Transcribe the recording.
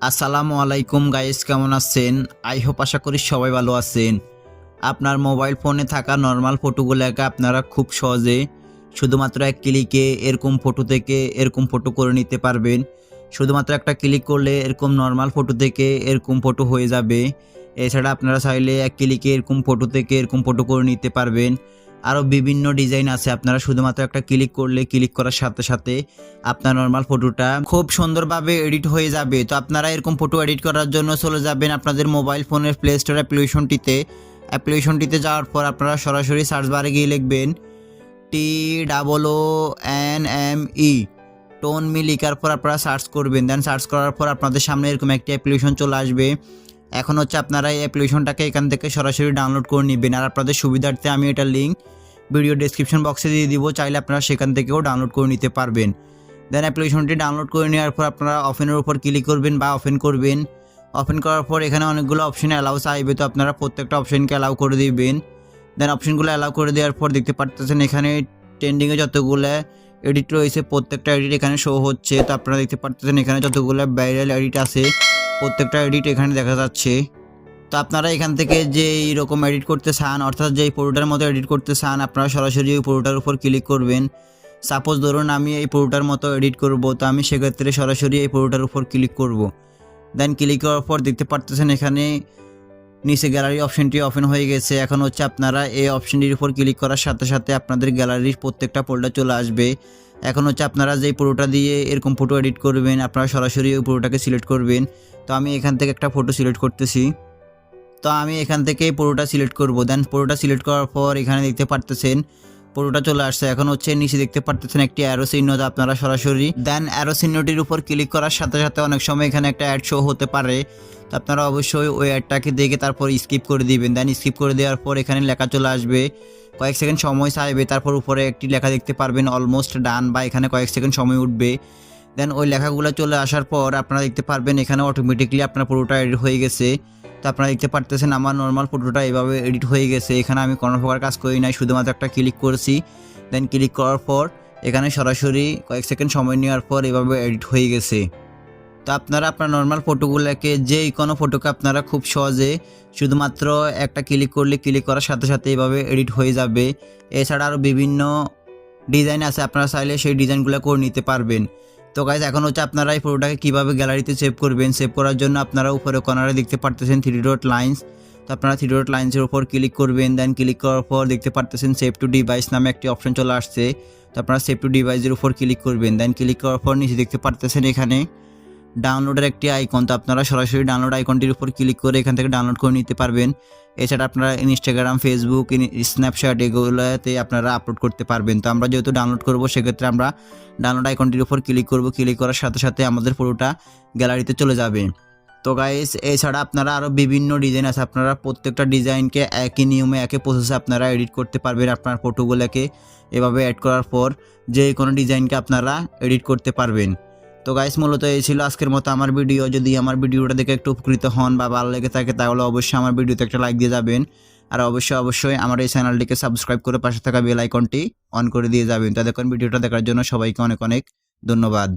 আসসালামু আলাইকুম গাইস, কেমন আছেন? আই হোপ আশা করি সবাই ভালো আছেন। আপনার মোবাইল ফোনে থাকা নর্মাল ফটোগুলোকে আপনারা খুব সহজে শুধুমাত্র এক ক্লিকে এরকম ফটো থেকে এরকম ফটো করে নিতে পারবেন। শুধুমাত্র একটা ক্লিক করলে এরকম নর্মাল ফটো থেকে এরকম ফটো হয়ে যাবে। এছাড়া আপনারা চাইলে এক ক্লিকে এরকম ফটো থেকে এরকম ফটো করে নিতে পারবেন। আরও বিভিন্ন ডিজাইন আছে, আপনারা শুধুমাত্র একটা ক্লিক করলে ক্লিক করার সাথে সাথে আপনার নর্মাল ফটোটা খুব সুন্দরভাবে এডিট হয়ে যাবে। তো আপনারা এরকম ফটো এডিট করার জন্য চলে যাবেন আপনাদের মোবাইল ফোনের প্লে স্টোর অ্যাপ্লিকেশনটিতে যাওয়ার পর আপনারা সরাসরি সার্চ বারে গিয়ে লিখবেন TOONME টোন মি লিখার পর আপনারা সার্চ করবেন। দেন সার্চ করার পর আপনাদের সামনে এরকম একটি অ্যাপ্লিকেশন চলে আসবে। এখন আপনারা এই অ্যাপ্লিকেশনটাকে এখান থেকে সরাসরি ডাউনলোড করে নেবেন। আর আপনাদের সুবিধার্থে আমি এটার লিঙ্ক ভিডিও ডেসক্রিপশন বক্সে দিয়ে দিব, চাইলে আপনারা সেখান থেকেও ডাউনলোড করে নিতে পারবেন। দেন অ্যাপ্লিকেশনটি ডাউনলোড করে নেওয়ার পর আপনারা ওপেনের উপর ক্লিক করবেন বা ওপেন করবেন। ওপেন করার পর এখানে অনেকগুলো অপশন অ্যালাউ চাইবে, তো আপনারা প্রত্যেকটা অপশনকে অ্যালাউ করে দিবেন। দেন অপশনগুলো অ্যালাউ করে দেওয়ার পর দেখতে পাচ্ছেন এখানে ট্রেন্ডিংয়ে যতগুলো এডিট রয়েছে প্রত্যেকটা এডিট এখানে শো হচ্ছে। তো আপনারা দেখতে পাচ্ছেন এখানে যতগুলো ভাইরাল এডিট আছে প্রত্যেকটা এডিট এখানে দেখা যাচ্ছে। তো আপনারা এখান থেকে যে এইরকম এডিট করতে চান, অর্থাৎ যে পুরোটার মতো এডিট করতে চান, আপনারা সরাসরি ওই পুরোটার উপর ক্লিক করবেন। সাপোজ ধরুন আমি এই পুরোটার মতো এডিট করব, তো আমি সেক্ষেত্রে সরাসরি এই পুরোটার উপর ক্লিক করব। দেন ক্লিক করার পর দেখতে পাচ্ছেন এখানে নিচে গ্যালারি অপশনটি ওপেন হয়ে গেছে। এখন আপনারা এই অপশনটির উপর ক্লিক করার সাথে সাথে আপনাদের গ্যালারির প্রত্যেকটা ফোল্ডার চলে আসবে। এখন আপনারা যেই পুরোটা দিয়ে এরকম ফটো এডিট করবেন, আপনারা সরাসরি ওই পুরোটাকে সিলেক্ট করবেন। তো আমি এখান থেকে একটা ফটো সিলেক্ট করতেছি। তো আমি এখান থেকে পুরোটা সিলেক্ট করব। দেন পুরোটা সিলেক্ট করার পর এখানে দেখতে পাচ্ছেন পুরোটা চলে আসছে। এখন নিচে দেখতে পাচ্ছেন একটি অ্যারো চিহ্ন, আপনারা সরাসরি দেন অ্যারো চিহ্নটির উপর ক্লিক করার সাথে সাথে অনেক সময় এখানে একটা অ্যাড শো হতে পারে। তো আপনারা অবশ্যই ওই অ্যাডটাকে দেখে তারপর স্কিপ করে দিবেন। দেন স্কিপ করে দেওয়ার পর এখানে লেখা চলে আসবে, কয়েক সেকেন্ড সময় চাইবে। তারপর উপরে একটি লেখা দেখতে পারবেন অলমোস্ট ডান, বা এখানে কয়েক সেকেন্ড সময় উঠবে। দেন ওই লেখাগুলো চলে আসার পর আপনারা দেখতে পারবেন এখানে অটোমেটিকলি আপনার পুরোটা এডিট হয়ে গেছে। তো আপনারা দেখতে পারতেছেন আমার নর্মাল ফটোটা এভাবে এডিট হয়ে গেছে। এখানে আমি কোনো প্রকার কাজ করি নাই, শুধুমাত্র একটা ক্লিক করেছি। দেন ক্লিক করার পর এখানে সরাসরি কয়েক সেকেন্ড সময় নেওয়ার পর এভাবে এডিট হয়ে গেছে। তো আপনারা আপনার নর্মাল ফটোগুলোকে যে কোনো ফটোকে আপনারা খুব সহজে শুধুমাত্র একটা ক্লিক করলে ক্লিক করার সাথে সাথে এভাবে এডিট হয়ে যাবে। এছাড়া আরও বিভিন্ন ডিজাইন আছে, আপনারা চাইলে সেই ডিজাইনগুলো করে নিতে পারবেন। তো গাইজ এখন আপনারা এই ফটোটাকে কীভাবে গ্যালারিতে সেভ করবেন, সেভ করার জন্য আপনারা উপরে কর্নারে দেখতে পারতেছেন 3 ডট লাইন্স। তো আপনারা 3 ডট লাইন্সের উপর ক্লিক করবেন। দেন ক্লিক করার পর দেখতে পারতেছেন সেভ টু ডিভাইস নামে একটি অপশন চলে আসছে। তো আপনারা সেভ টু ডিভাইসের উপর ক্লিক করবেন। দেন ক্লিক করার পর নিচে দেখতে পারতেছেন এখানে ডাউনলোডের একটি আইকন। তো আপনারা সরাসরি ডাউনলোড আইকনটির উপর ক্লিক করে এখান থেকে ডাউনলোড করে নিতে পারবেন। এছাড়া আপনারা ইনস্টাগ্রাম, ফেসবুক, স্ন্যাপচ্যাট এগুলোতে আপনারা আপলোড করতে পারবেন। তো আমরা যেহেতু ডাউনলোড করব সেক্ষেত্রে আমরা ডাউনলোড আইকনটির উপর ক্লিক করব। ক্লিক করার সাথে সাথে আমাদের পুরোটা গ্যালারিতে চলে যাবে। তো গাইস এছাড়া আপনারা আরও বিভিন্ন ডিজাইন আছে, আপনারা প্রত্যেকটা ডিজাইনকে একই নিয়মে একই প্রসেসে আপনারা এডিট করতে পারবেন। আপনার ফটোগুলোকে এভাবে অ্যাড করার পর যে কোনো ডিজাইনকে আপনারা এডিট করতে পারবেন। তো গাইস মূলত এই ছিল আজকের মতো আমার ভিডিও। যদি আমার ভিডিওটা দেখে একটু উপকৃত হন বা ভালো লেগে থাকে তাহলে অবশ্যই আমার ভিডিওতে একটা লাইক দিয়ে যাবেন। আর অবশ্যই আমার এই চ্যানেলটিকে সাবস্ক্রাইব করে পাশে থাকা বেল আইকনটি অন করে দিয়ে যাবেন। তো দেখুন ভিডিওটা দেখার জন্য সবাইকে অনেক অনেক ধন্যবাদ।